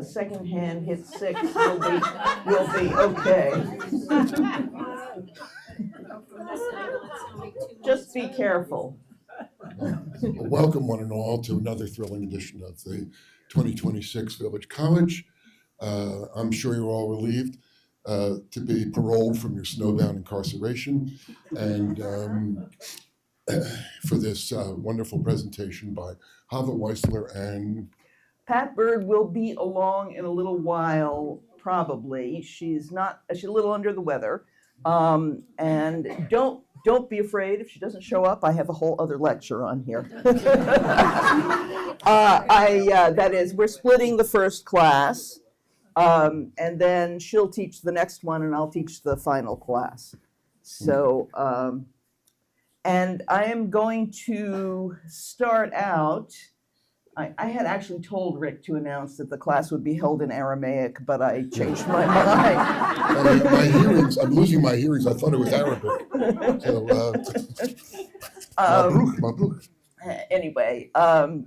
second hand hits 6, we'll be okay. Just be careful. Welcome one and all to another thrilling edition of the 2026 Village College. I'm sure you're all relieved to be paroled from your snowbound incarceration, and for this wonderful presentation by Chava Weissler and Pat Bird will be along in a little while, probably. She's a little under the weather. And don't be afraid if she doesn't show up. I have a whole other lecture on here. That is, we're splitting the first class, and then she'll teach the next one, and I'll teach the final class. So, and I am going to start out. I had actually told Rick to announce that the class would be held in Aramaic, but I changed my mind. my hearings. I'm losing my hearings. I thought it was Arabic. So, Mabruk. Anyway, I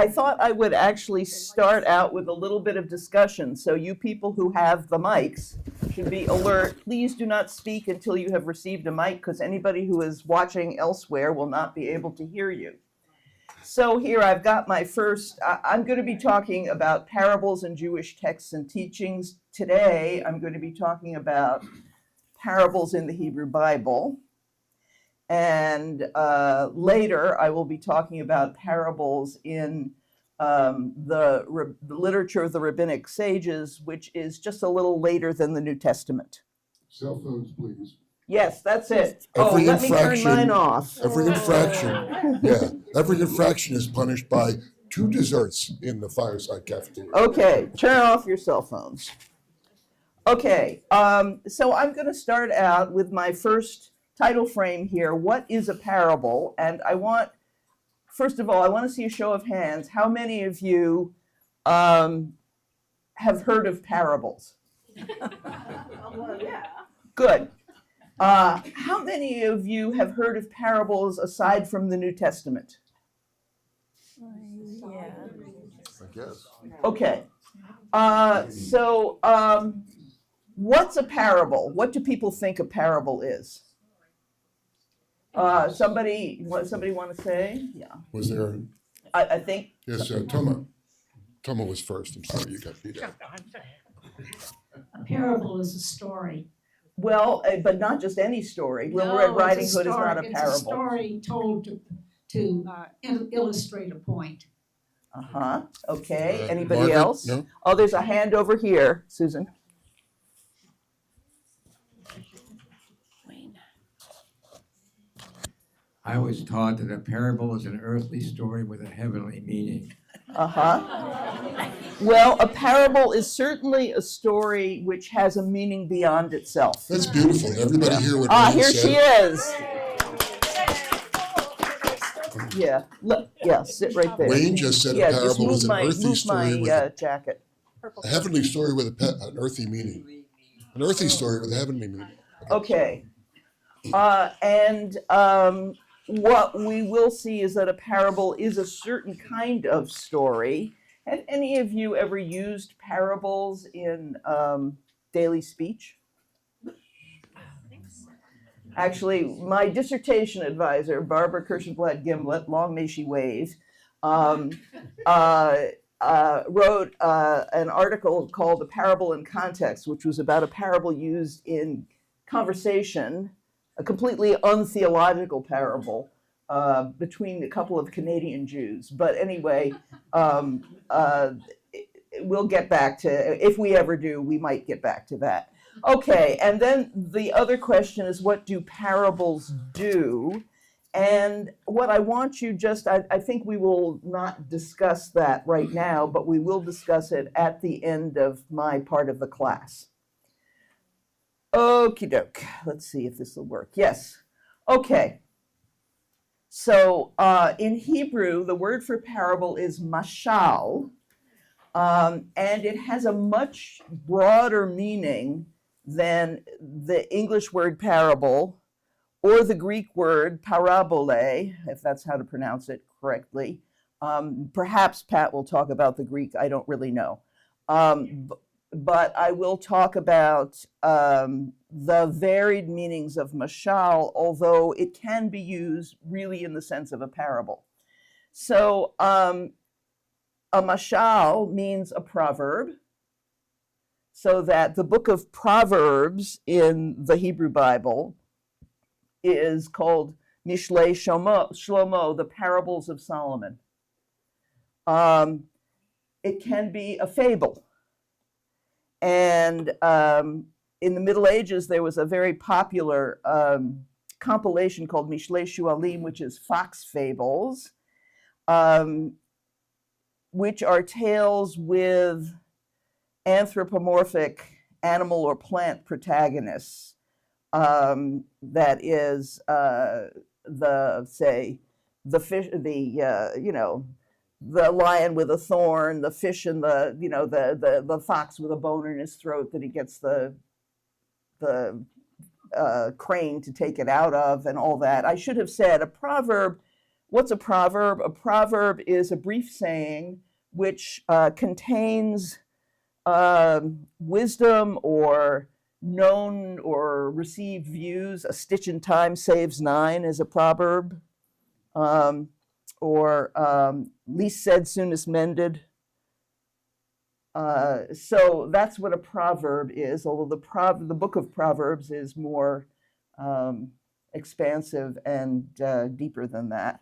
thought I would actually start out with a little bit of discussion. So you people who have the mics should be alert. Please do not speak until you have received a mic, because anybody who is watching elsewhere will not be able to hear you. So here I've got my first, I'm going to be talking about parables in Jewish texts and teachings. Today I'm going to be talking about parables in the Hebrew Bible. And later I will be talking about parables in the literature of the rabbinic sages, which is just a little later than the New Testament. Cell phones, please. Yes, that's it. Every let me turn mine off. Every infraction is punished by 2 desserts in the fireside cafeteria. Okay, turn off your cell phones. Okay, so I'm going to start out with my first title frame here. What is a parable? And first of all, I want to see a show of hands. How many of you have heard of parables? Well, yeah. Good. How many of you have heard of parables aside from the New Testament? Yeah. I guess. Okay. So what's a parable? What do people think a parable is? Somebody want to say? Yeah. Was there? I think. Yes, Toma. Toma was first. I'm sorry, you got beat out. A parable is a story. Well, but not just any story. Little Red Riding Hood is not a parable. It's a story told to illustrate a point. Uh-huh. Okay. Anybody Margaret? else? No? Oh, there's a hand over here, Susan. I was taught that a parable is an earthly story with a heavenly meaning. Uh-huh. Well, a parable is certainly a story which has a meaning beyond itself. That's beautiful. Everybody hear what Wayne Here said? she is. Yeah, sit right there. Wayne just said a just parable is move an earthly story with my jacket. a heavenly story with an earthly meaning. An earthly story with a heavenly meaning. Okay. And what we will see is that a parable is a certain kind of story. Have any of you ever used parables in daily speech? Actually, my dissertation advisor, Barbara Kirschenblatt Gimlet, long may she wave, wrote an article called "A Parable in Context," which was about a parable used in conversation, a completely untheological parable between a couple of Canadian Jews. But anyway, we'll get back to, if we ever do, we might get back to that. Okay, and then the other question is, what do parables do? And what I want you I think we will not discuss that right now, but we will discuss it at the end of my part of the class. Okie doke. Let's see if this will work. Yes. Okay. So in Hebrew, the word for parable is mashal, and it has a much broader meaning than the English word parable or the Greek word parabole, if that's how to pronounce it correctly, Perhaps Pat will talk about the Greek. I don't really know. But I will talk about the varied meanings of mashal, although it can be used really in the sense of a parable. So a mashal means a proverb, so that the book of Proverbs in the Hebrew Bible is called Mishlei Shlomo, the Parables of Solomon. It can be a fable. And in the Middle Ages, there was a very popular compilation called Mishlei Shualim, which is fox fables, which are tales with anthropomorphic animal or plant protagonists. That is the fish, the lion with a thorn, the fish, and the fox with a bone in his throat that he gets the crane to take it out of, and all that. I should have said a proverb. What's a proverb? A proverb is a brief saying which contains wisdom or known or received views. A stitch in time saves nine is a proverb. Or least said, soonest mended. So that's what a proverb is, although the book of Proverbs is more expansive and deeper than that.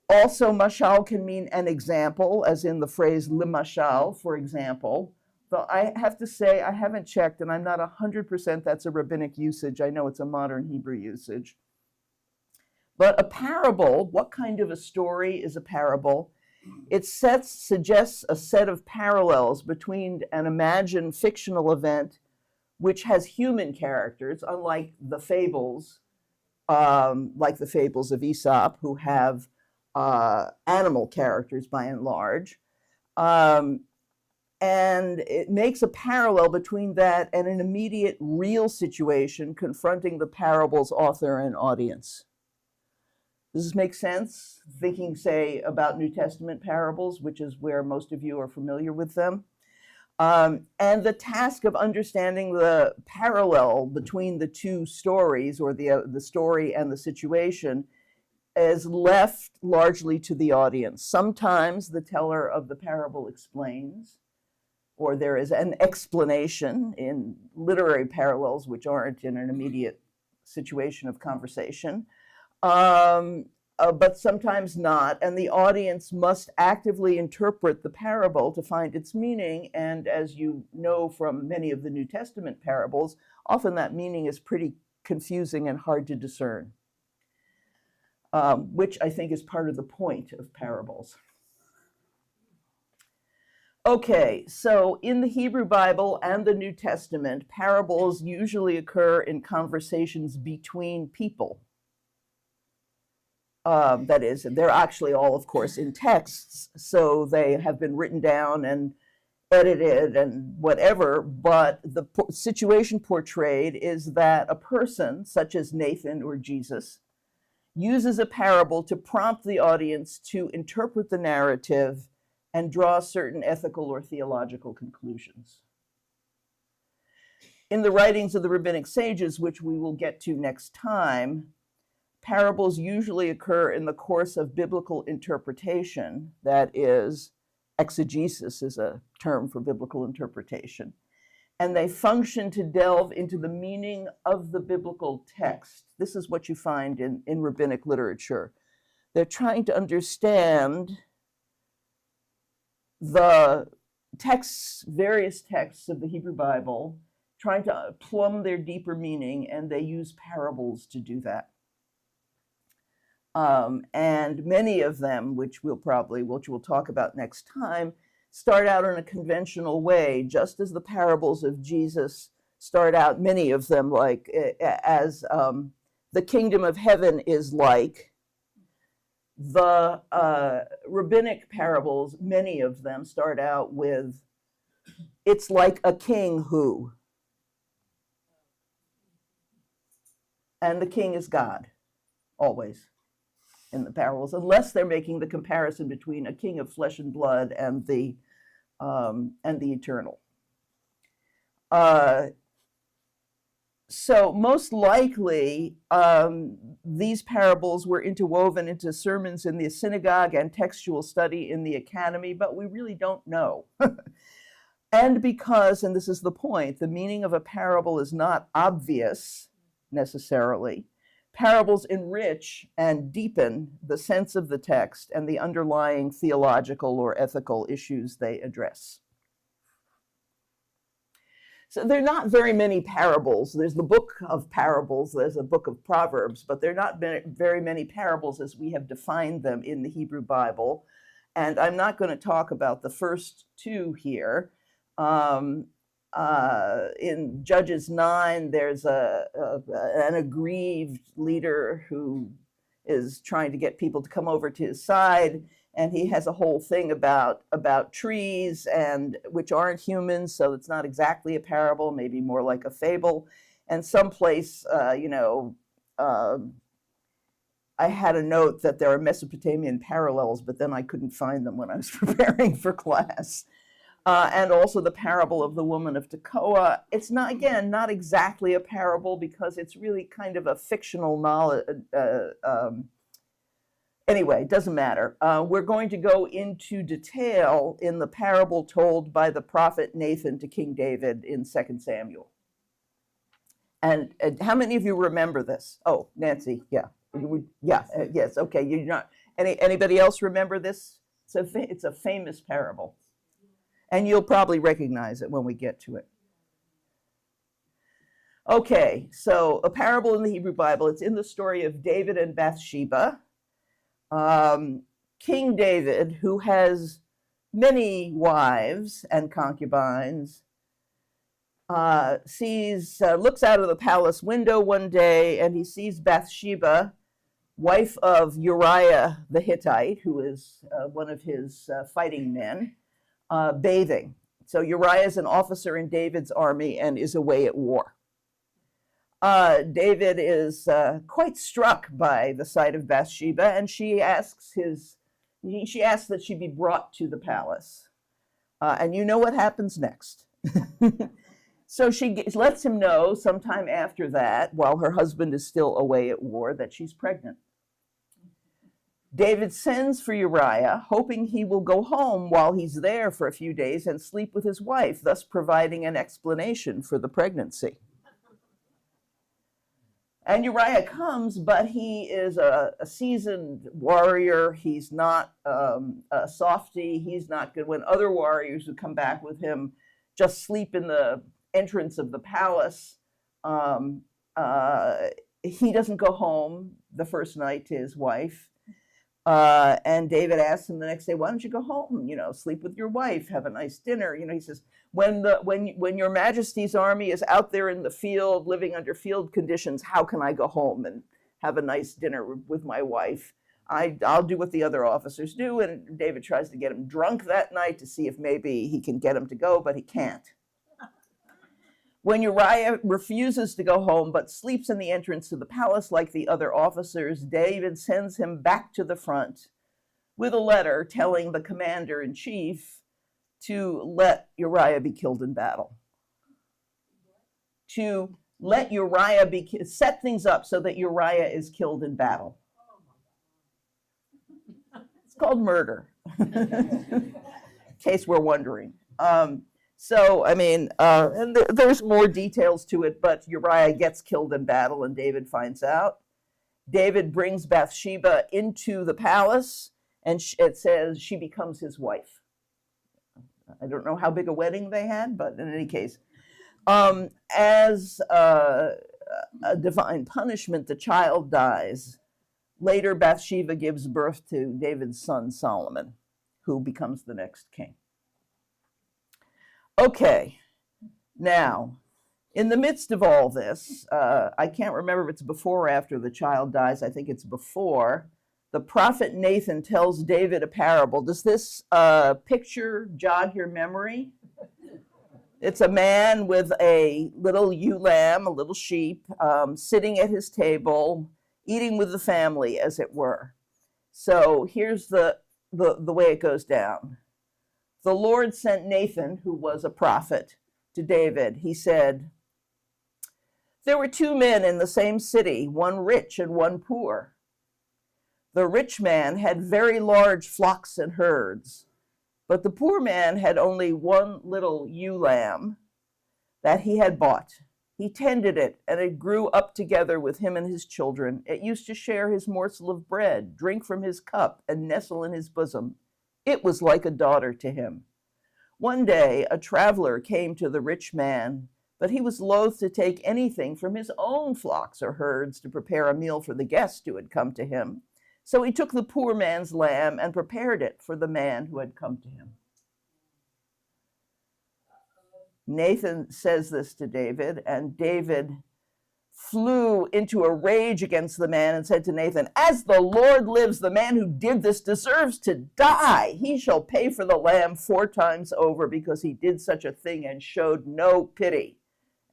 Also, mashal can mean an example, as in the phrase limashal, for example. Though I have to say, I haven't checked, and I'm not 100% that's a rabbinic usage. I know it's a modern Hebrew usage. But a parable, what kind of a story is a parable? It suggests a set of parallels between an imagined fictional event which has human characters, unlike the fables, like the fables of Aesop, who have animal characters by and large. And it makes a parallel between that and an immediate real situation confronting the parable's author and audience. Does this make sense? Thinking, say, about New Testament parables, which is where most of you are familiar with them. And the task of understanding the parallel between the two stories, or the story and the situation, is left largely to the audience. Sometimes the teller of the parable explains, or there is an explanation in literary parallels which aren't in an immediate situation of conversation. But sometimes not, and the audience must actively interpret the parable to find its meaning, and as you know from many of the New Testament parables, often that meaning is pretty confusing and hard to discern, which I think is part of the point of parables. Okay, so in the Hebrew Bible and the New Testament, parables usually occur in conversations between people. That is, they're actually all, of course, in texts, so they have been written down and edited and whatever, but the situation portrayed is that a person, such as Nathan or Jesus, uses a parable to prompt the audience to interpret the narrative and draw certain ethical or theological conclusions. In the writings of the rabbinic sages, which we will get to next time, parables usually occur in the course of biblical interpretation. That is, exegesis is a term for biblical interpretation. And they function to delve into the meaning of the biblical text. This is what you find in rabbinic literature. They're trying to understand the texts, various texts of the Hebrew Bible, trying to plumb their deeper meaning, and they use parables to do that. And many of them, which we'll talk about next time, start out in a conventional way, just as the parables of Jesus start out, many of them, like as the kingdom of heaven is like. The rabbinic parables, many of them start out with, it's like a king who. And the king is God, always. in the parables, unless they're making the comparison between a king of flesh and blood and the eternal. So most likely, these parables were interwoven into sermons in the synagogue and textual study in the academy, but we really don't know. And because, and this is the point, the meaning of a parable is not obvious necessarily, parables enrich and deepen the sense of the text and the underlying theological or ethical issues they address. So there are not very many parables. There's the book of parables, there's a book of Proverbs, but there are not very many parables as we have defined them in the Hebrew Bible. And I'm not going to talk about the first two here. In Judges 9, there's an aggrieved leader who is trying to get people to come over to his side, and he has a whole thing about trees, and which aren't humans, so it's not exactly a parable, maybe more like a fable. And someplace, I had a note that there are Mesopotamian parallels, but then I couldn't find them when I was preparing for class. And also the parable of the woman of Tekoa. It's not, again, not exactly a parable because it's really kind of a fictional knowledge. Anyway, it doesn't matter. We're going to go into detail in the parable told by the prophet Nathan to King David in 2 Samuel. And how many of you remember this? Oh, Nancy, yeah. Yes, okay. You're not. Anybody else remember this? It's a famous parable. And you'll probably recognize it when we get to it. Okay, so a parable in the Hebrew Bible. It's in the story of David and Bathsheba. King David, who has many wives and concubines, looks out of the palace window one day and he sees Bathsheba, wife of Uriah the Hittite, who is one of his fighting men, bathing. So Uriah is an officer in David's army and is away at war. David is quite struck by the sight of Bathsheba, and she asks that she be brought to the palace. And you know what happens next. So she lets him know sometime after that, while her husband is still away at war, that she's pregnant. David sends for Uriah, hoping he will go home while he's there for a few days and sleep with his wife, thus providing an explanation for the pregnancy. And Uriah comes, but he is a seasoned warrior. He's not a softy. He's not good. When other warriors who come back with him just sleep in the entrance of the palace, he doesn't go home the first night to his wife. And David asks him the next day, why don't you go home, sleep with your wife, have a nice dinner. He says, when your majesty's army is out there in the field, living under field conditions, how can I go home and have a nice dinner with my wife? I'll do what the other officers do. And David tries to get him drunk that night to see if maybe he can get him to go, but he can't. When Uriah refuses to go home but sleeps in the entrance to the palace like the other officers, David sends him back to the front with a letter telling the commander-in-chief to let Uriah be killed in battle. To let Uriah set things up so that Uriah is killed in battle. It's called murder, in case we're wondering. And there's more details to it, but Uriah gets killed in battle and David finds out. David brings Bathsheba into the palace and it says she becomes his wife. I don't know how big a wedding they had, but in any case, as a divine punishment, the child dies. Later, Bathsheba gives birth to David's son Solomon, who becomes the next king. Okay, now, in the midst of all this, I can't remember if it's before or after the child dies. I think it's before. The prophet Nathan tells David a parable. Does this picture jog your memory? It's a man with a little ewe lamb, a little sheep, sitting at his table, eating with the family, as it were. So here's the way it goes down. The Lord sent Nathan, who was a prophet, to David. He said, there were two men in the same city, one rich and one poor. The rich man had very large flocks and herds, but the poor man had only one little ewe lamb that he had bought. He tended it, and it grew up together with him and his children. It used to share his morsel of bread, drink from his cup, and nestle in his bosom. It was like a daughter to him. One day, a traveler came to the rich man, but he was loath to take anything from his own flocks or herds to prepare a meal for the guest who had come to him. So he took the poor man's lamb and prepared it for the man who had come to him. Nathan says this to David, and David flew into a rage against the man and said to Nathan, as the Lord lives, the man who did this deserves to die. He shall pay for the lamb 4 times over because he did such a thing and showed no pity.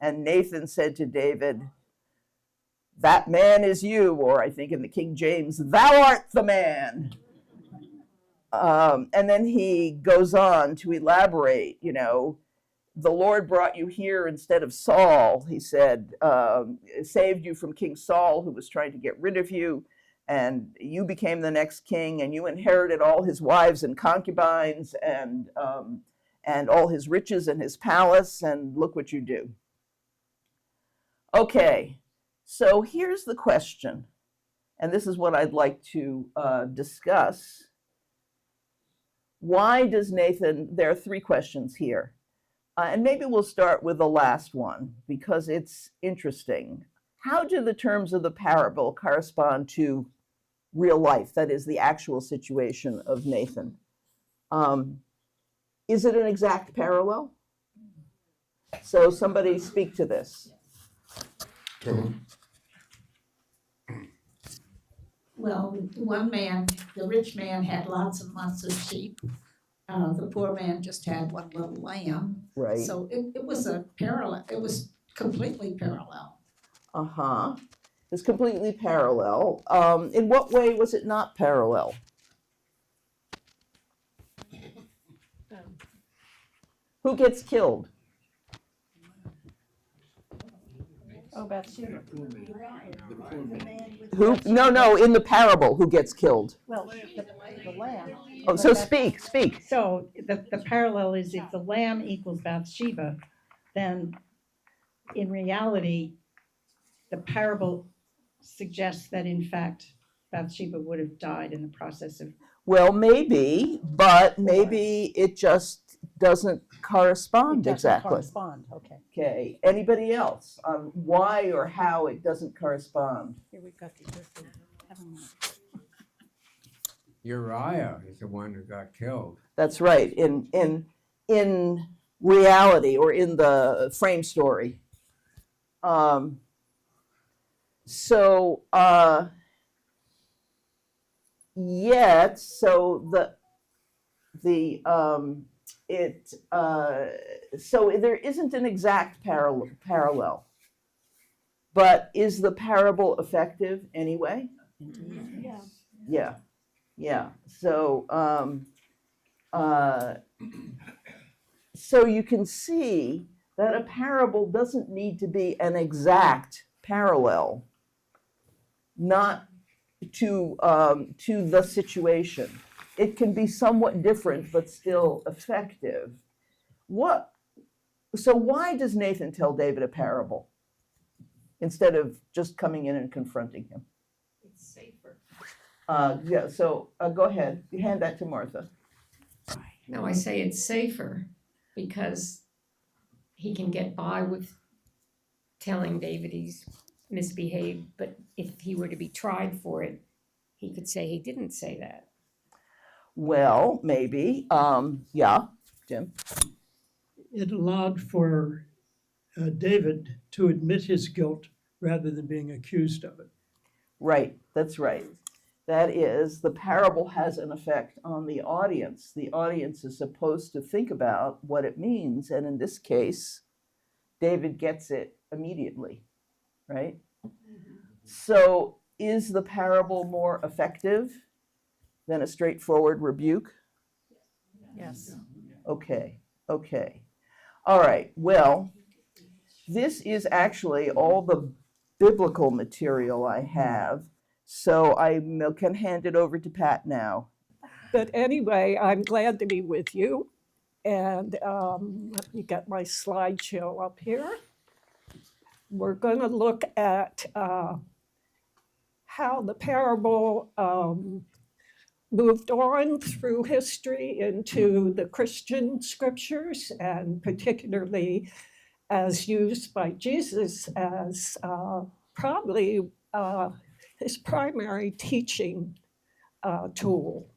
And Nathan said to David, that man is you, or I think in the King James, thou art the man. And then he goes on to elaborate, the Lord brought you here instead of Saul, he said, saved you from King Saul, who was trying to get rid of you, and you became the next king, and you inherited all his wives and concubines and all his riches and his palace, and look what you do. Okay, so here's the question, and this is what I'd like to discuss. Why does Nathan, there are 3 questions here. And maybe we'll start with the last one because it's interesting. How do the terms of the parable correspond to real life, that is, the actual situation of Nathan? Is it an exact parallel? So somebody speak to this. Tom? Well, one man, the rich man had lots and lots of sheep. The poor man just had one little lamb. Right. So it was a parallel, it was completely parallel. Uh-huh. It's completely parallel. In what way was it not parallel? Who gets killed? Oh, Bathsheba. Who? No, in the parable, who gets killed? Well, the lamb. Oh, so speak. So the parallel is if the lamb equals Bathsheba, then in reality, the parable suggests that in fact Bathsheba would have died in the process of. Well, maybe, but maybe it just doesn't correspond It doesn't exactly. correspond, okay. Okay, anybody else on why or how it doesn't correspond? Here we've got the Uriah is the one who got killed. That's right, in reality or in the frame story. Yet, so so there isn't an exact parallel, but is the parable effective anyway? Yeah. Yeah. So so you can see that a parable doesn't need to be an exact parallel, not to the situation. It can be somewhat different, but still effective. So why does Nathan tell David a parable instead of just coming in and confronting him? It's safer. So go ahead, you hand that to Martha. No, I say it's safer because he can get by with telling David he's misbehaved, but if he were to be tried for it, he could say he didn't say that. Well, maybe, yeah, Jim? It allowed for David to admit his guilt rather than being accused of it. Right, that's right. That is, the parable has an effect on the audience. The audience is supposed to think about what it means, and in this case, David gets it immediately, right? So is the parable more effective then a straightforward rebuke? Yes. Okay, okay. All right, well, this is actually all the biblical material I have, so I can hand it over to Pat now. But anyway, I'm glad to be with you. And let me get my slideshow up here. We're going to look at how the parable moved on through history into the Christian scriptures, and particularly as used by Jesus as probably his primary teaching tool.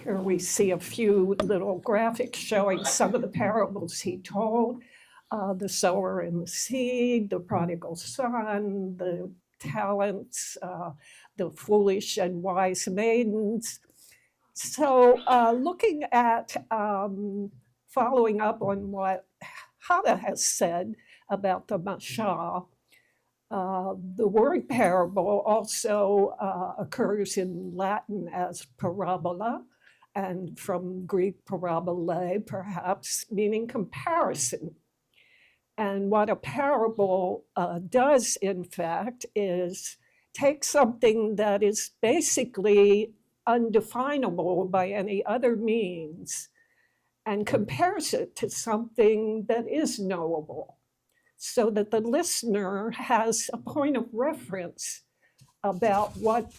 Here we see a few little graphics showing some of the parables he told. The sower and the seed, the prodigal son, the talents, the foolish and wise maidens. So looking at following up on what Hannah has said about the mashal, the word parable also occurs in Latin as parabola, and from Greek parabole, perhaps, meaning comparison. And what a parable does, in fact, is take something that is basically undefinable by any other means and compares it to something that is knowable, so that the listener has a point of reference about what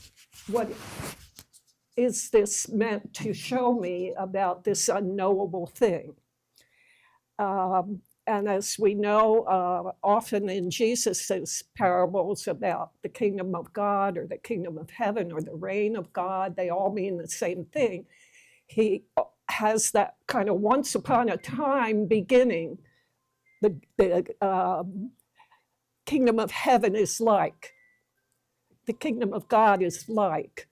is this meant to show me about this unknowable thing. And as we know, often in Jesus's parables about the kingdom of God or the kingdom of heaven or the reign of God, they all mean the same thing. He has that kind of once upon a time beginning. The kingdom of heaven is like. The kingdom of God is like.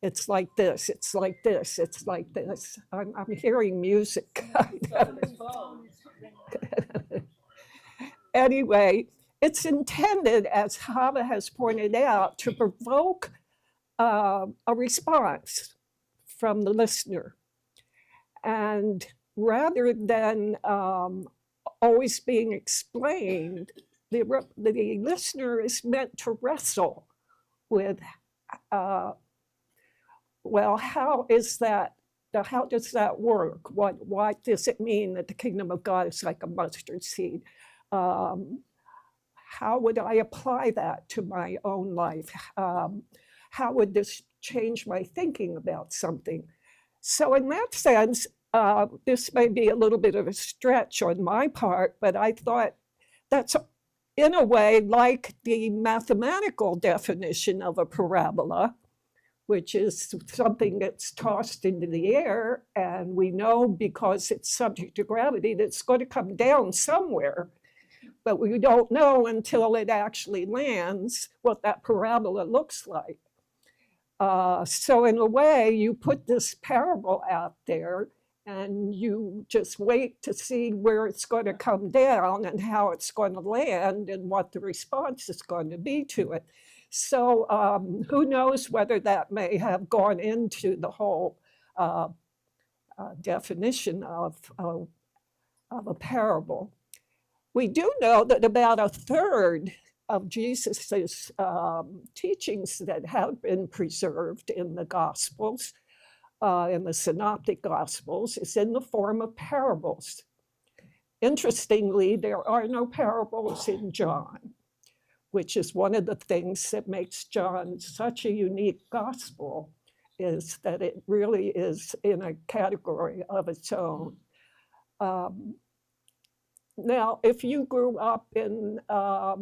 It's like this, it's like this, it's like this. I'm hearing music. Anyway, it's intended, as Hava has pointed out, to provoke a response from the listener. And rather than always being explained, the listener is meant to wrestle with, well, how does that work? What does it mean that the kingdom of God is like a mustard seed? How would I apply that to my own life? How would this change my thinking about something? So in that sense, this may be a little bit of a stretch on my part, but I thought that's in a way like the mathematical definition of a parabola, which is something that's tossed into the air, and we know because it's subject to gravity that it's going to come down somewhere, but we don't know until it actually lands what that parabola looks like. So in a way, you put this parable out there and you just wait to see where it's going to come down and how it's going to land and what the response is going to be to it. So who knows whether that may have gone into the whole definition of a parable. We do know that about a third of Jesus's teachings that have been preserved in the Gospels, in the Synoptic Gospels, is in the form of parables. Interestingly, there are no parables in John, which is one of the things that makes John such a unique gospel, is that it really is in a category of its own. Now, if you grew up in a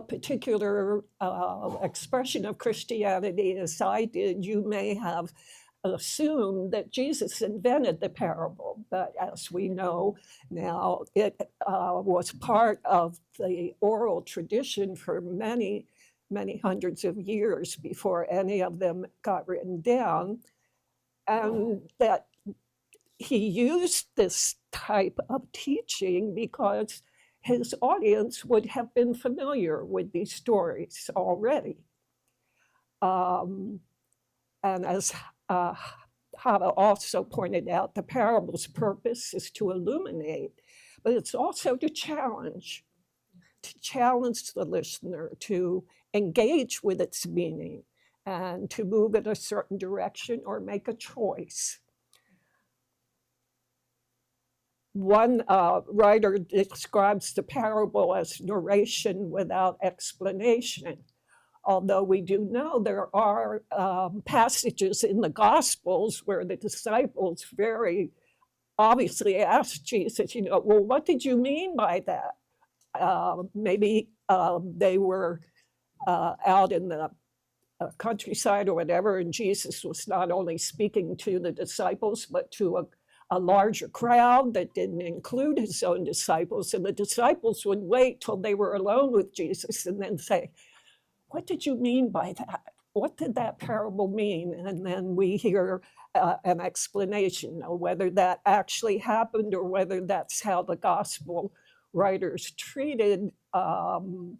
particular expression of Christianity as I did, you may have assumed that Jesus invented the parable, but as we know now, it was part of the oral tradition for many, many hundreds of years before any of them got written down, and that he used this type of teaching because his audience would have been familiar with these stories already. And as Hava also pointed out, the parable's purpose is to illuminate, but it's also to challenge the listener to engage with its meaning and to move in a certain direction or make a choice. One writer describes the parable as narration without explanation, although we do know there are passages in the Gospels where the disciples very obviously asked Jesus, well, what did you mean by that? Maybe they were out in the countryside or whatever, and Jesus was not only speaking to the disciples, but to a larger crowd that didn't include his own disciples. And the disciples would wait till they were alone with Jesus and then say, what did you mean by that? What did that parable mean? And then we hear an explanation of whether that actually happened or whether that's how the gospel writers treated the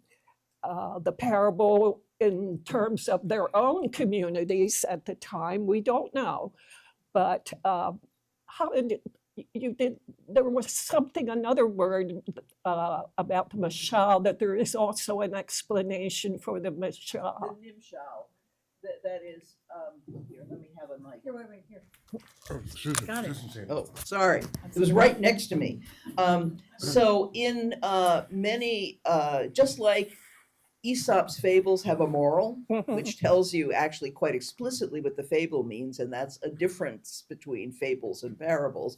parable in terms of their own communities at the time. We don't know. But how did you did? There was something, another word about the mashal, that there is also an explanation for the mashal. The nimshal, that is, here, let me have a mic. Here, wait, here. Oh, Susan, Got it. Susan's hand. Oh, sorry, it was right next to me. So in many, just like Aesop's fables have a moral, which tells you actually quite explicitly what the fable means, and that's a difference between fables and parables.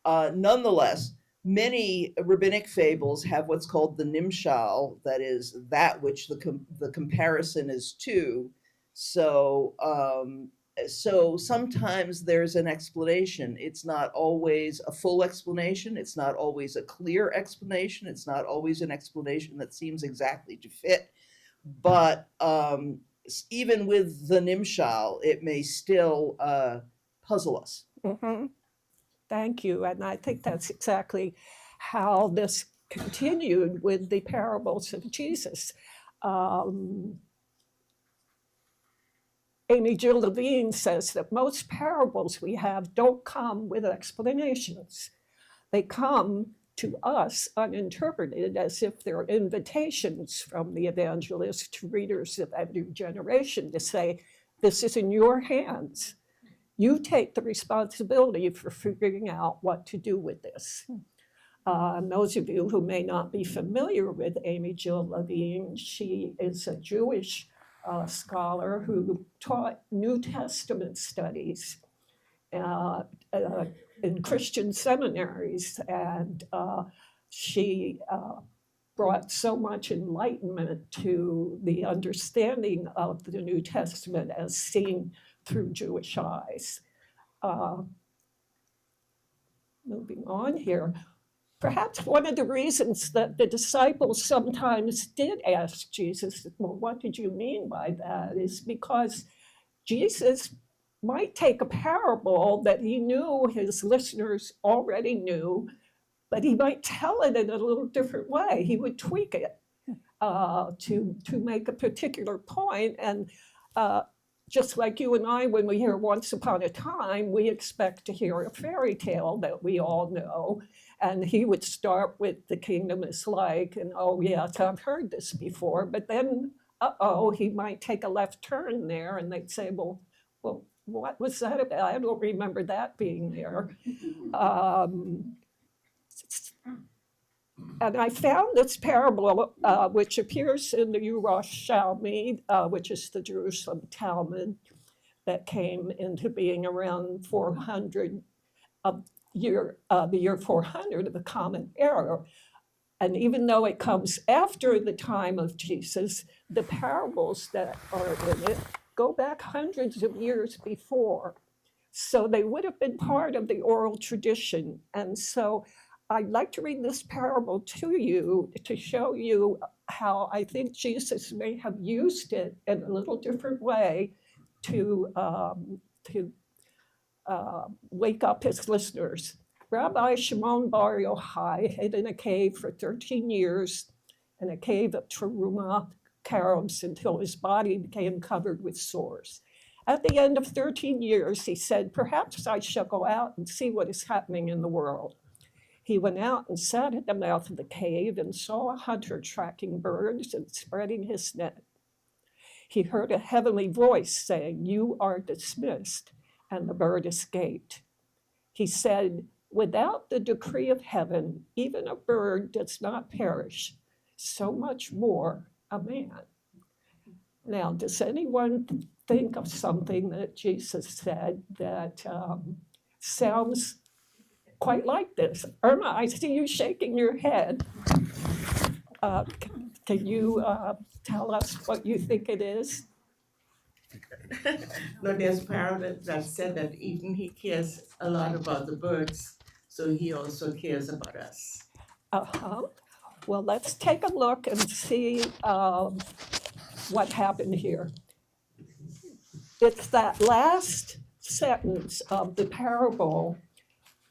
Nonetheless, many rabbinic fables have what's called the nimshal, that is that which the comparison is to. So, so sometimes there's an explanation. It's not always a full explanation. It's not always a clear explanation. It's not always an explanation that seems exactly to fit. But even with the nimshal, it may still puzzle us. Mm-hmm. Thank you. And I think that's exactly how this continued with the parables of Jesus. Amy Jill Levine says that most parables we have don't come with explanations. They come to us uninterpreted, as if they're invitations from the evangelist to readers of that new generation to say, this is in your hands. You take the responsibility for figuring out what to do with this. And those of you who may not be familiar with Amy Jill Levine, she is a Jewish scholar who taught New Testament studies in Christian seminaries, and she brought so much enlightenment to the understanding of the New Testament as seen through Jewish eyes. Moving on here. Perhaps one of the reasons that the disciples sometimes did ask Jesus, well, what did you mean by that, is because Jesus might take a parable that he knew his listeners already knew, but he might tell it in a little different way. He would tweak it to make a particular point. And just like you and I, when we hear Once Upon a Time, we expect to hear a fairy tale that we all know. And he would start with the kingdom is like, and oh yes, I've heard this before. But then, he might take a left turn there, and they'd say, well, what was that about? I don't remember that being there. And I found this parable, which appears in the Yerushalmi, which is the Jerusalem Talmud, that came into being around 400 the year 400 of the Common Era. And even though it comes after the time of Jesus, the parables that are in it go back hundreds of years before. So they would have been part of the oral tradition. And so I'd like to read this parable to you to show you how I think Jesus may have used it in a little different way to wake up his listeners. Rabbi Shimon Bar Yochai hid in a cave for 13 years in a cave of Teruma carob until his body became covered with sores. At the end of 13 years, he said, "Perhaps I shall go out and see what is happening in the world." He went out and sat at the mouth of the cave and saw a hunter tracking birds and spreading his net. He heard a heavenly voice saying, "You are dismissed," and the bird escaped. He said, "Without the decree of heaven, even a bird does not perish, so much more a man." Now, does anyone think of something that Jesus said that sounds quite like this? Irma, I see you shaking your head. Can you tell us what you think it is? No, there's parable that said that even he cares a lot about the birds, so he also cares about us. Uh-huh. Well, let's take a look and see what happened here. It's that last sentence of the parable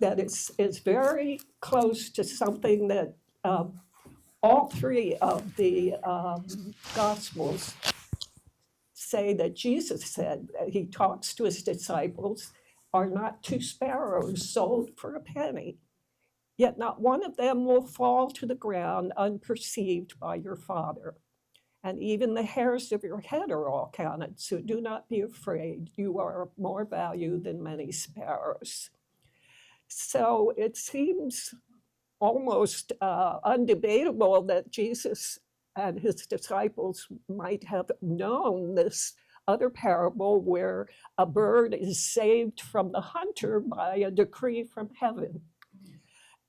that is very close to something that all three of the Gospels say that Jesus said. He talks to his disciples, "Are not 2 sparrows sold for a penny? Yet not one of them will fall to the ground unperceived by your Father. And even the hairs of your head are all counted, so do not be afraid. You are of more value than many sparrows." So it seems almost undebatable that Jesus and his disciples might have known this other parable where a bird is saved from the hunter by a decree from heaven.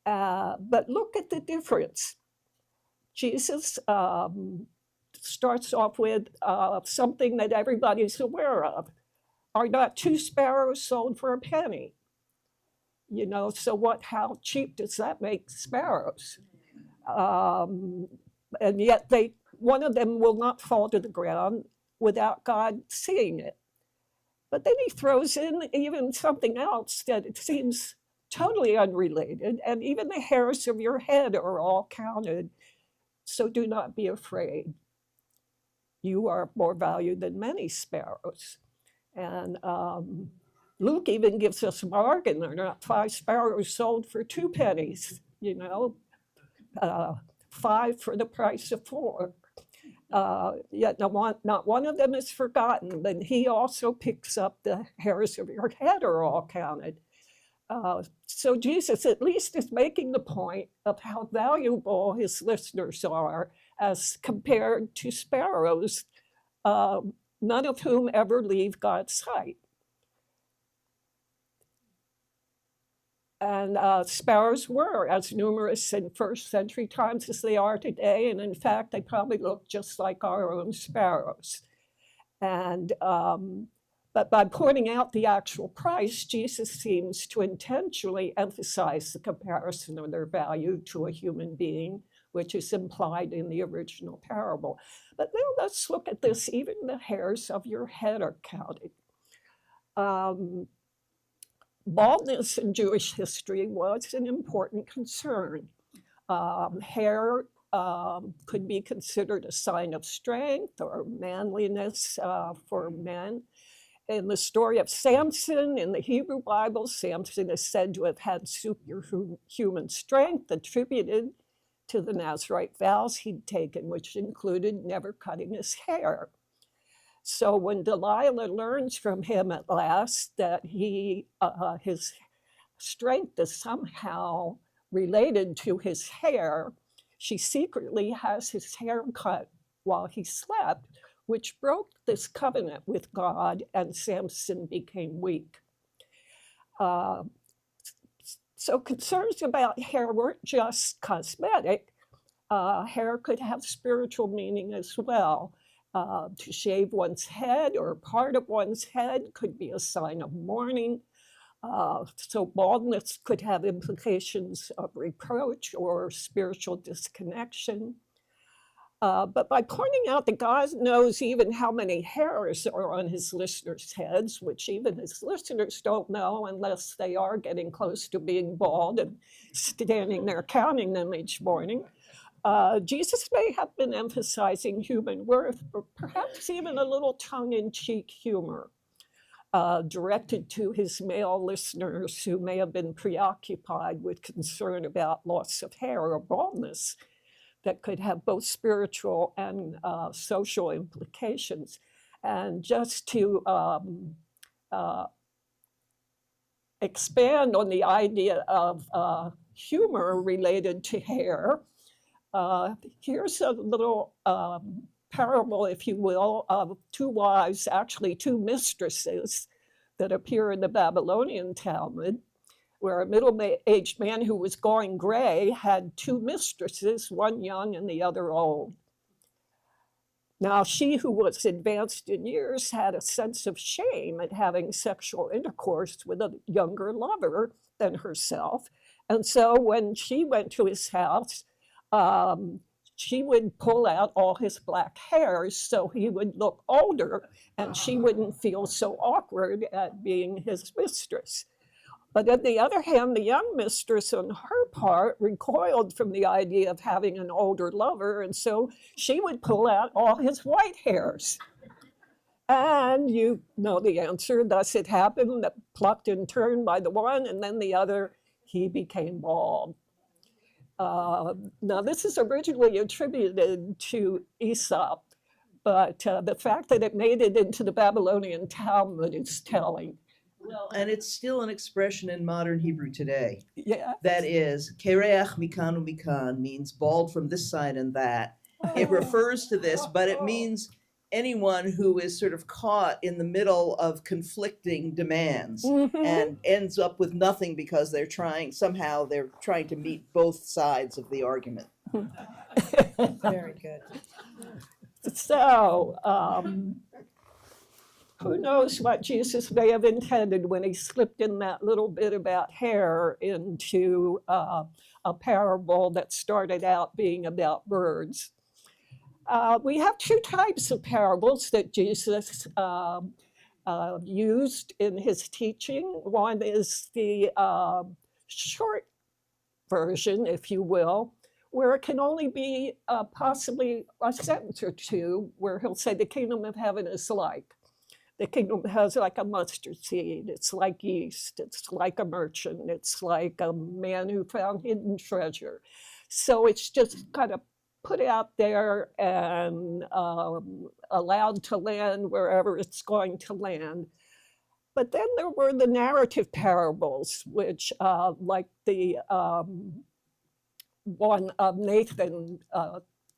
But look at the difference. Jesus starts off with something that everybody's aware of. Are not 2 sparrows sold for a penny? You know, so how cheap does that make sparrows? And yet one of them will not fall to the ground without God seeing it. But then he throws in even something else that it seems totally unrelated, and even the hairs of your head are all counted, so do not be afraid. You are of more value than many sparrows. And Luke even gives us a bargain. There are not 5 sparrows sold for 2 pennies, 5 for the price of 4. Yet not one of them is forgotten. Then he also picks up the hairs of your head are all counted. So Jesus at least is making the point of how valuable his listeners are as compared to sparrows, none of whom ever leave God's sight. And sparrows were as numerous in first century times as they are today. And in fact, they probably look just like our own sparrows. And but by pointing out the actual price, Jesus seems to intentionally emphasize the comparison of their value to a human being, which is implied in the original parable. But now let's look at this. Even the hairs of your head are counted. Baldness in Jewish history was an important concern. Hair could be considered a sign of strength or manliness for men. In the story of Samson in the Hebrew Bible, Samson is said to have had superhuman strength attributed to the Nazirite vows he'd taken, which included never cutting his hair. So when Delilah learns from him at last that his strength is somehow related to his hair, she secretly has his hair cut while he slept, which broke this covenant with God, and Samson became weak. So concerns about hair weren't just cosmetic. Hair could have spiritual meaning as well. To shave one's head or part of one's head could be a sign of mourning. So baldness could have implications of reproach or spiritual disconnection. But by pointing out that God knows even how many hairs are on his listeners' heads, which even his listeners don't know unless they are getting close to being bald and standing there counting them each morning, Jesus may have been emphasizing human worth, or perhaps even a little tongue-in-cheek humor directed to his male listeners who may have been preoccupied with concern about loss of hair or baldness that could have both spiritual and social implications. And just to expand on the idea of humor related to hair, here's a little parable, if you will, of two wives, actually two mistresses, that appear in the Babylonian Talmud, where a middle-aged man who was going gray had two mistresses, one young and the other old. Now, she who was advanced in years had a sense of shame at having sexual intercourse with a younger lover than herself. And so when she went to his house, she would pull out all his black hairs so he would look older and she wouldn't feel so awkward at being his mistress. But on the other hand, the young mistress on her part recoiled from the idea of having an older lover, and so she would pull out all his white hairs. And you know the answer. Thus it happened that plucked in turn by the one, and then the other, he became bald. Now, this is originally attributed to Aesop, but the fact that it made it into the Babylonian Talmud is telling. Well, and it's still an expression in modern Hebrew today. Yeah. That is, kereach mikan umikan means bald from this side and that. It refers to this, but it means anyone who is sort of caught in the middle of conflicting demands and ends up with nothing because they're trying to meet both sides of the argument. Very good. So, who knows what Jesus may have intended when he slipped in that little bit about hair into a parable that started out being about birds. We have two types of parables that Jesus used in his teaching. One is the short version, if you will, where it can only be possibly a sentence or two, where he'll say, the kingdom of heaven is like. The kingdom has like a mustard seed. It's like yeast. It's like a merchant. It's like a man who found hidden treasure. So it's just kind of put out there and allowed to land wherever it's going to land. But then there were the narrative parables, which like the one of Nathan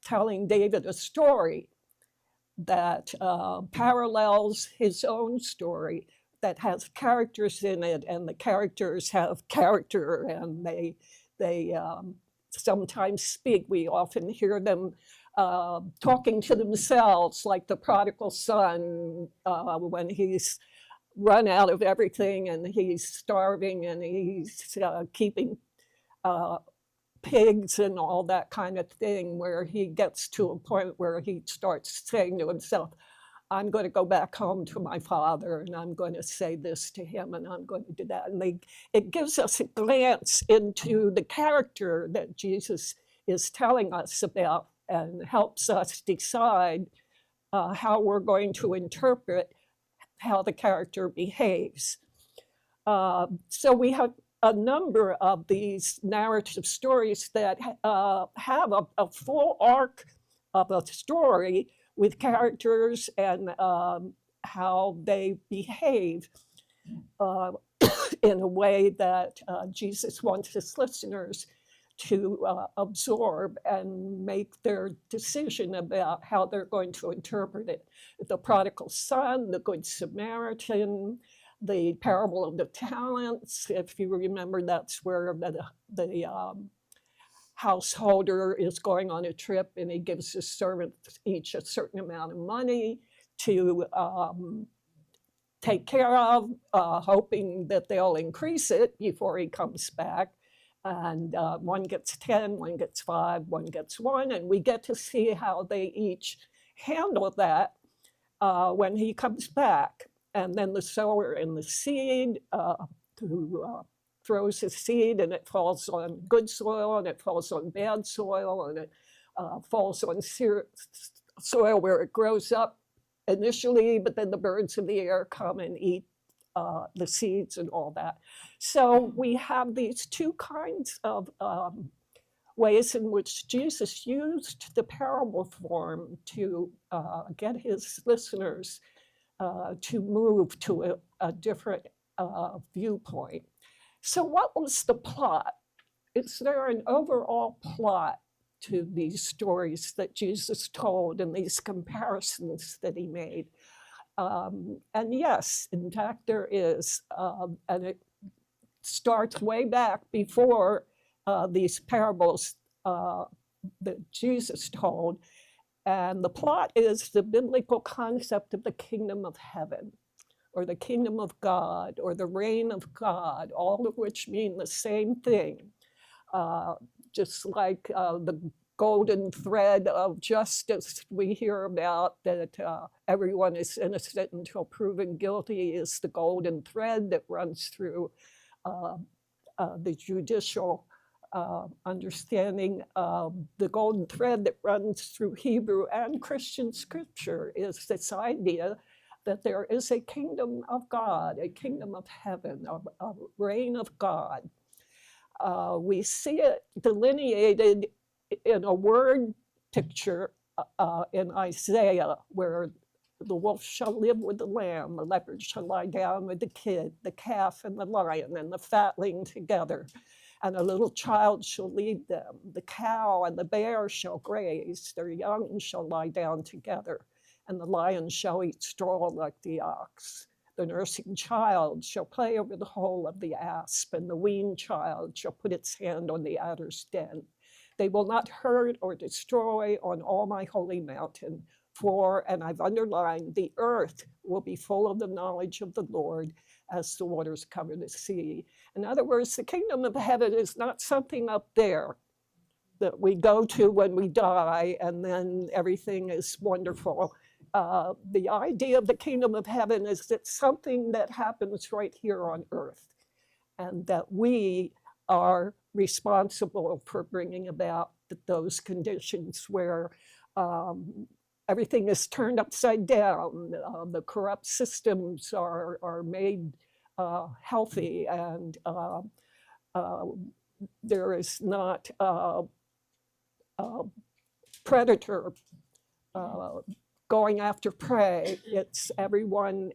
telling David a story that parallels his own story, that has characters in it, and the characters have character, and they sometimes speak. We often hear them talking to themselves, like the prodigal son when he's run out of everything and he's starving and he's keeping pigs and all that kind of thing, where he gets to a point where he starts saying to himself, I'm going to go back home to my father and I'm going to say this to him and I'm going to do that. And it gives us a glance into the character that Jesus is telling us about and helps us decide how we're going to interpret how the character behaves. So we have a number of these narrative stories that have a full arc of a story with characters and how they behave in a way that Jesus wants his listeners to absorb and make their decision about how they're going to interpret it. The prodigal son, the good Samaritan, the parable of the talents. If you remember, that's where the householder is going on a trip and he gives his servants each a certain amount of money to take care of, hoping that they'll increase it before he comes back. And one gets 10, one gets 5, one gets 1, and we get to see how they each handle that when he comes back. And then the sower and the seed, who throws his seed, and it falls on good soil, and it falls on bad soil, and it falls on soil where it grows up initially, but then the birds of the air come and eat the seeds and all that. So we have these two kinds of ways in which Jesus used the parable form to get his listeners to move to a different viewpoint. So what was the plot? Is there an overall plot to these stories that Jesus told and these comparisons that he made? And yes, in fact, there is. And it starts way back before these parables that Jesus told. And the plot is the biblical concept of the kingdom of heaven, or the kingdom of God, or the reign of God, all of which mean the same thing. Just like the golden thread of justice we hear about, that everyone is innocent until proven guilty, is the golden thread that runs through the judicial understanding. The golden thread that runs through Hebrew and Christian scripture is this idea that there is a kingdom of God, a kingdom of heaven, a reign of God. We see it delineated in a word picture in Isaiah, where the wolf shall live with the lamb, the leopard shall lie down with the kid, the calf and the lion and the fatling together, and a little child shall lead them. The cow and the bear shall graze, their young shall lie down together, and the lion shall eat straw like the ox. The nursing child shall play over the hole of the asp, and the weaned child shall put its hand on the adder's den. They will not hurt or destroy on all my holy mountain, for, and I've underlined, the earth will be full of the knowledge of the Lord as the waters cover the sea. In other words, the kingdom of heaven is not something up there that we go to when we die and then everything is wonderful. The idea of the kingdom of heaven is that something that happens right here on earth, and that we are responsible for bringing about those conditions where everything is turned upside down, the corrupt systems are made healthy, and there is not a predator going after prey. It's everyone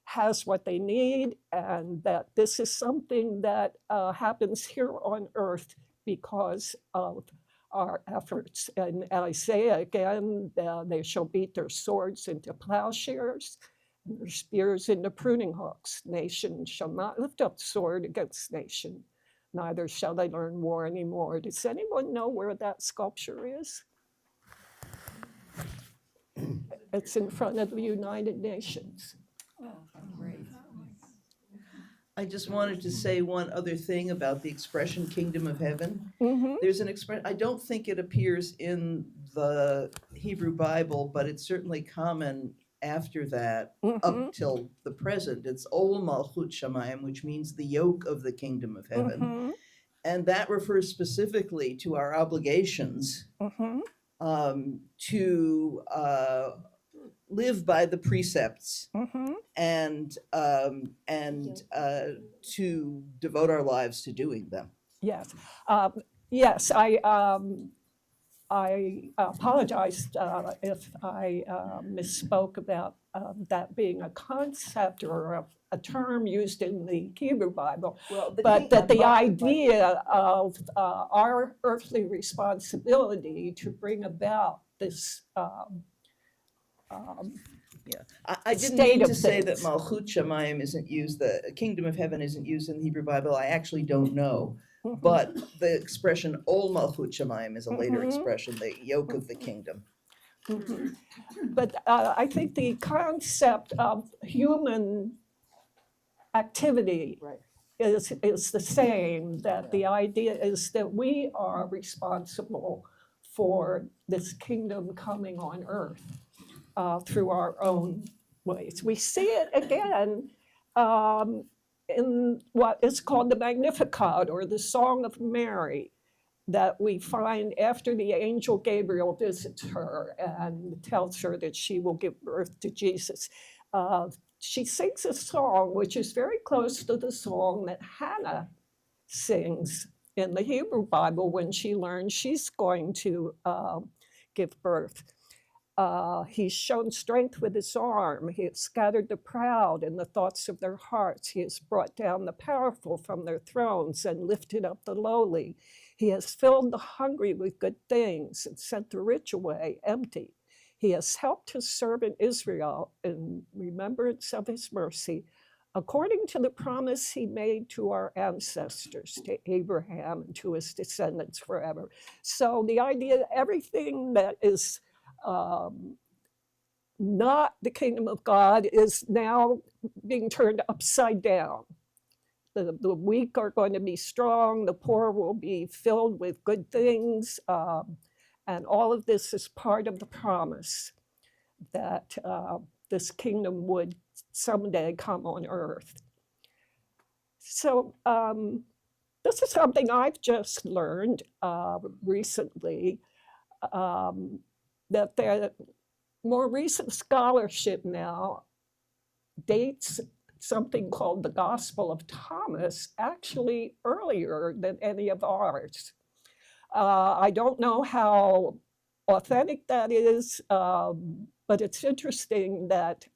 has what they need, and that this is something that happens here on earth because of our efforts. And Isaiah, again, they shall beat their swords into plowshares and their spears into pruning hooks. Nation shall not lift up sword against nation, neither shall they learn war anymore. Does anyone know where that sculpture is? It's in front of the United Nations. I just wanted to say one other thing about the expression kingdom of heaven. Mm-hmm. There's an expression, I don't think it appears in the Hebrew Bible, but it's certainly common after that up till the present. It's Ol Malchut Shamayim, which means the yoke of the kingdom of heaven. Mm-hmm. And that refers specifically to our obligations to live by the precepts and to devote our lives to doing them. Yes, yes. I apologize if I misspoke about that being a concept or a term used in the Hebrew Bible, but that the idea of our earthly responsibility to bring about this I didn't state mean of to say that things. Malchut Shamayim isn't used, the kingdom of heaven isn't used in the Hebrew Bible. I actually don't know. But the expression Ol Malchut Shamayim is a later expression, the yoke of the kingdom. But I think the concept of human activity is the same, that the idea is that we are responsible for this kingdom coming on earth through our own ways. We see it again in what is called the Magnificat, or the Song of Mary, that we find after the angel Gabriel visits her and tells her that she will give birth to Jesus. She sings a song which is very close to the song that Hannah sings in the Hebrew Bible when she learns she's going to give birth. He's shown strength with his arm. He has scattered the proud in the thoughts of their hearts. He has brought down the powerful from their thrones and lifted up the lowly. He has filled the hungry with good things and sent the rich away empty. He has helped his servant Israel in remembrance of his mercy, according to the promise he made to our ancestors, to Abraham and to his descendants forever. So the idea, everything that is not the kingdom of God is now being turned upside down. The weak are going to be strong, the poor will be filled with good things, and all of this is part of the promise that this kingdom would someday come on earth. So this is something I've just learned recently, that the more recent scholarship now dates something called the Gospel of Thomas actually earlier than any of ours. I don't know how authentic that is, but it's interesting that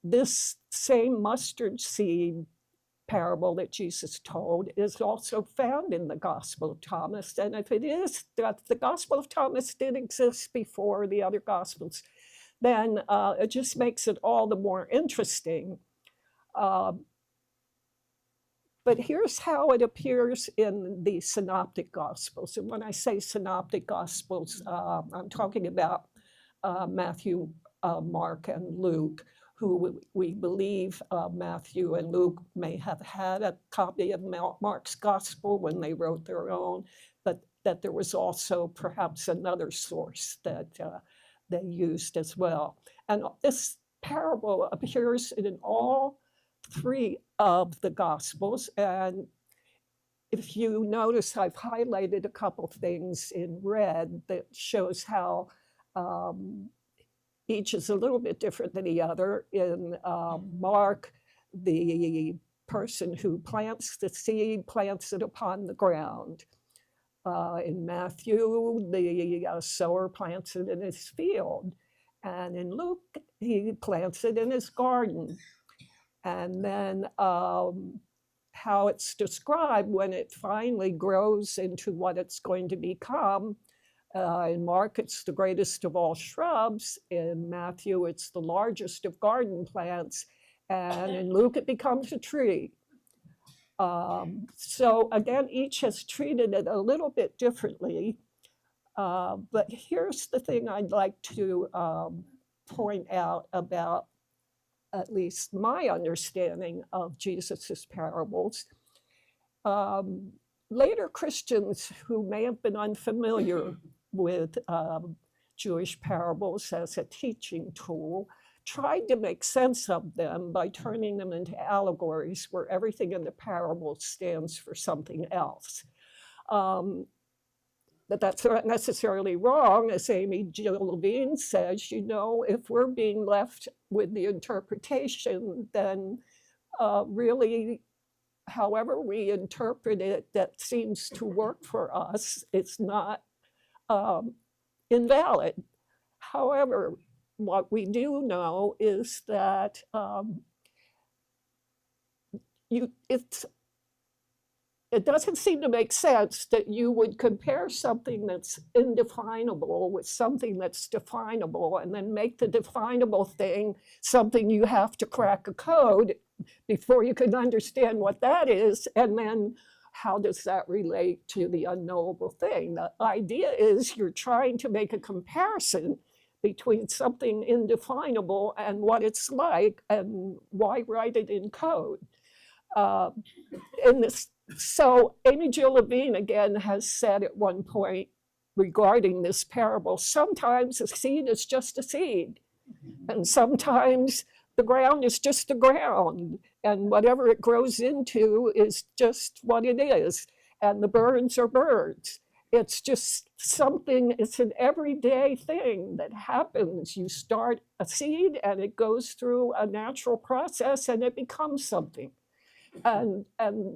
this same mustard seed parable that Jesus told is also found in the Gospel of Thomas. And if it is that the Gospel of Thomas did exist before the other Gospels, then it just makes it all the more interesting. But here's how it appears in the Synoptic Gospels. And when I say Synoptic Gospels, I'm talking about Matthew, Mark, and Luke, who we believe Matthew and Luke may have had a copy of Mark's Gospel when they wrote their own, but that there was also perhaps another source that they used as well. And this parable appears in all three of the Gospels. And if you notice, I've highlighted a couple things in red that shows how each is a little bit different than the other. In Mark, the person who plants the seed plants it upon the ground. In Matthew, the sower plants it in his field. And in Luke, he plants it in his garden. And then how it's described when it finally grows into what it's going to become. In Mark, it's the greatest of all shrubs. In Matthew, it's the largest of garden plants. And in Luke, it becomes a tree. So again, each has treated it a little bit differently. But here's the thing I'd like to point out about at least my understanding of Jesus's parables. Later Christians who may have been unfamiliar with Jewish parables as a teaching tool tried to make sense of them by turning them into allegories where everything in the parable stands for something else. But that's not necessarily wrong. As Amy Jill Levine says, you know, if we're being left with the interpretation, then really, however we interpret it that seems to work for us, it's not invalid. However, what we do know is that it doesn't seem to make sense that you would compare something that's indefinable with something that's definable and then make the definable thing something you have to crack a code before you can understand what that is. And then how does that relate to the unknowable thing? The idea is you're trying to make a comparison between something indefinable and what it's like, and why write it in code? Uh, in this, so Amy Jill Levine again has said at one point regarding this parable, sometimes a seed is just a seed, and sometimes the ground is just the ground, and whatever it grows into is just what it is, and the birds are birds. It's just something, it's an everyday thing that happens. You start a seed and it goes through a natural process and it becomes something. And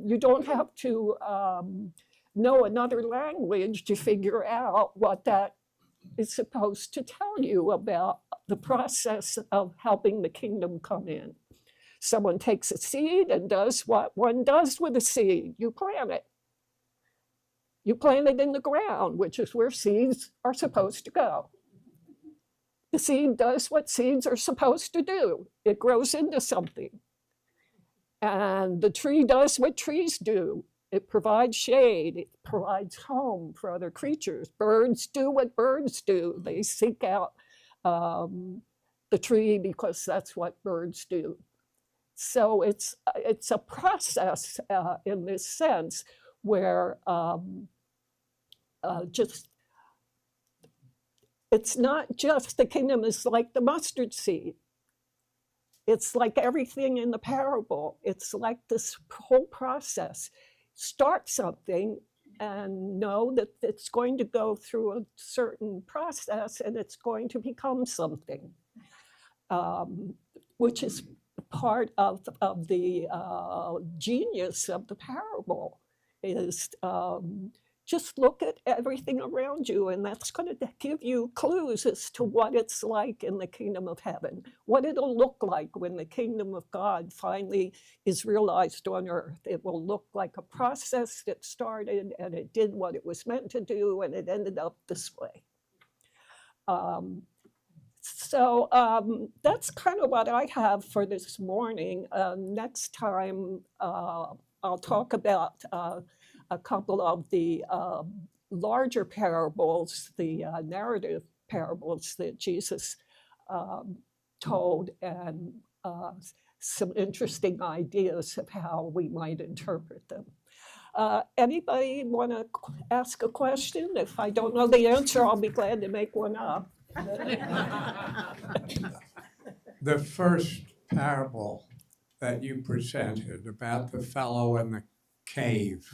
you don't have to know another language to figure out what that is supposed to tell you about the process of helping the kingdom come in. Someone takes a seed and does what one does with a seed. You plant it. You plant it in the ground, which is where seeds are supposed to go. The seed does what seeds are supposed to do. It grows into something. And the tree does what trees do. It provides shade, it provides home for other creatures. Birds do what birds do. They seek out the tree because that's what birds do. So it's a process in this sense where it's not just the kingdom is like the mustard seed. It's like everything in the parable. It's like this whole process. Start something and know that it's going to go through a certain process and it's going to become something, which is part of the genius of the parable is just look at everything around you, and that's going to give you clues as to what it's like in the kingdom of heaven, what it'll look like when the kingdom of God finally is realized on earth. It will look like a process that started and it did what it was meant to do and it ended up this way. So that's kind of what I have for this morning. Next time I'll talk about a couple of the larger parables, the narrative parables that Jesus told, and some interesting ideas of how we might interpret them. Anybody want to ask a question? If I don't know the answer, I'll be glad to make one up. The first parable that you presented about the fellow in the cave.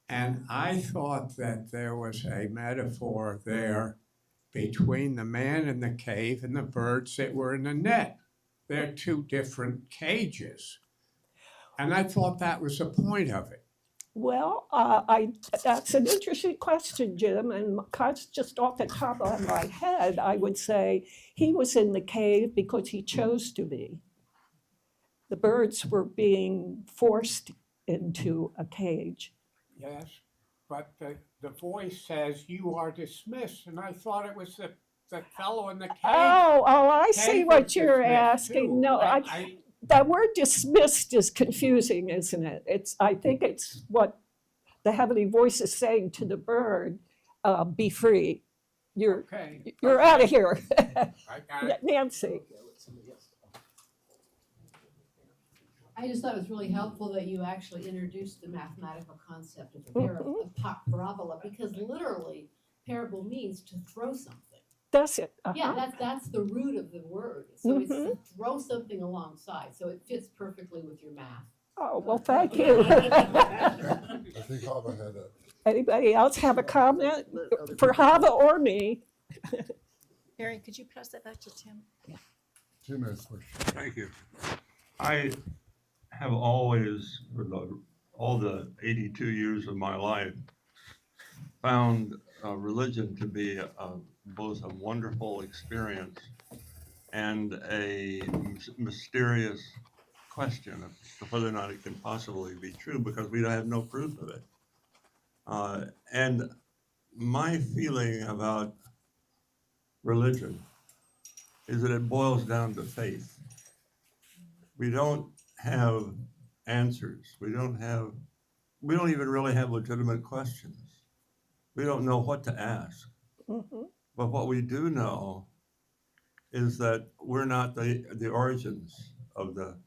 And I thought that there was a metaphor there between the man in the cave and the birds that were in the net. They're two different cages. And I thought that was the point of it. Well, that's an interesting question, Jim, and just off the top of my head, I would say he was in the cave because he chose to be. The birds were being forced into a cage. Yes, but the voice says you are dismissed, and I thought it was the fellow in the cave. Oh, I see Cave what was you're dismissed, asking. too. No, that word dismissed is confusing, isn't it? I think it's what the heavenly voice is saying to the bird, be free. You're out of here. I got it. Nancy. I just thought it was really helpful that you actually introduced the mathematical concept of parabola, because literally parable means to throw something. That's it. Yeah, that's the root of the word. So it's to throw something alongside. So it fits perfectly with your math. Oh, well, thank you. I think Hava had a. Anybody else have a comment for Hava or me? Mary, could you pass that back to Tim? Tim has a question. Thank you. I have always, for all the 82 years of my life, found religion to be both a wonderful experience and a mysterious question of whether or not it can possibly be true, because we have no proof of it. And my feeling about religion is that it boils down to faith. We don't have answers. We don't even really have legitimate questions. We don't know what to ask. But what we do know is that we're not the origins of the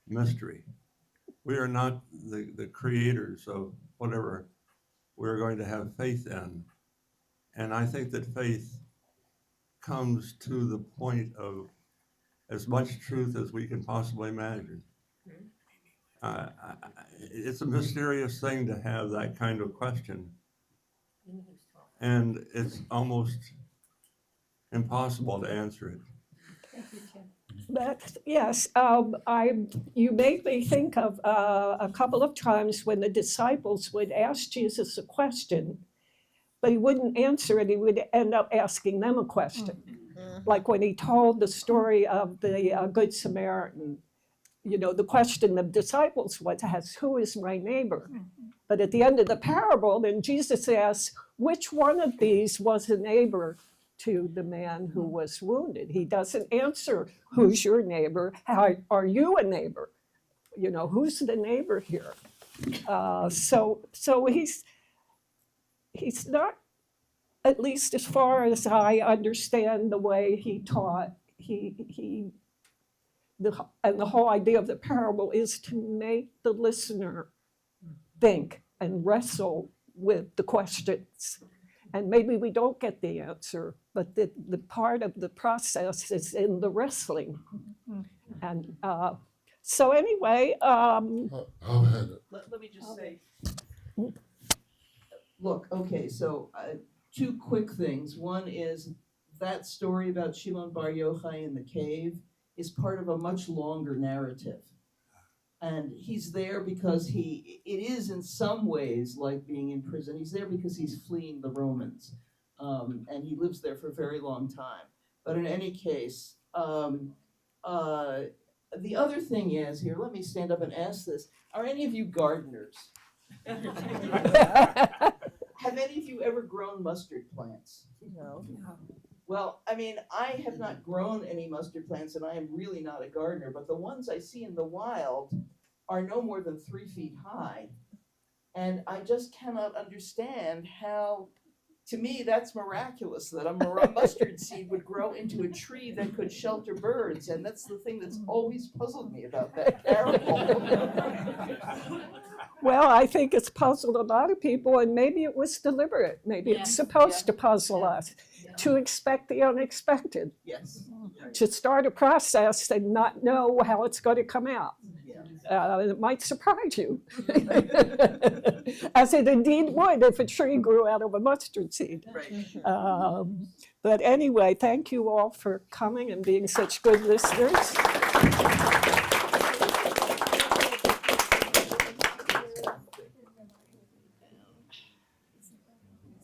mystery. we are not the creators of whatever we're going to have faith in. And I think that faith comes to the point of as much truth as we can possibly imagine. It's a mysterious thing to have that kind of question. And it's almost impossible to answer it. But yes, you made me think of a couple of times when the disciples would ask Jesus a question, but he wouldn't answer it. He would end up asking them a question. Like when he told the story of the Good Samaritan, you know, the question the disciples was asked, who is my neighbor? But at the end of the parable, then Jesus asks, which one of these was a neighbor to the man who was wounded? He doesn't answer, who's your neighbor? How are you a neighbor? You know, who's the neighbor here? So he's not, at least as far as I understand the way he taught, and the whole idea of the parable is to make the listener think and wrestle with the questions. And maybe we don't get the answer, but the part of the process is in the wrestling. And so anyway, I'll add it. Let me just say, look, okay, so two quick things. One is that story about Shimon Bar Yochai in the cave is part of a much longer narrative. And he's there because it is in some ways like being in prison. He's there because he's fleeing the Romans. And he lives there for a very long time. But in any case, the other thing is, here, let me stand up and ask this. Are any of you gardeners? Have any of you ever grown mustard plants? no. Well, I mean, I have not grown any mustard plants and I am really not a gardener, but the ones I see in the wild are no more than 3 feet high. And I just cannot understand how, to me, that's miraculous that a mustard seed would grow into a tree that could shelter birds. And that's the thing that's always puzzled me about that parable. Well, I think it's puzzled a lot of people, and maybe it was deliberate. Maybe it's supposed to puzzle us, to expect the unexpected, Yes. to start a process and not know how it's going to come out. It might surprise you, as it indeed would if a tree grew out of a mustard seed. Right. But anyway, thank you all for coming and being such good listeners.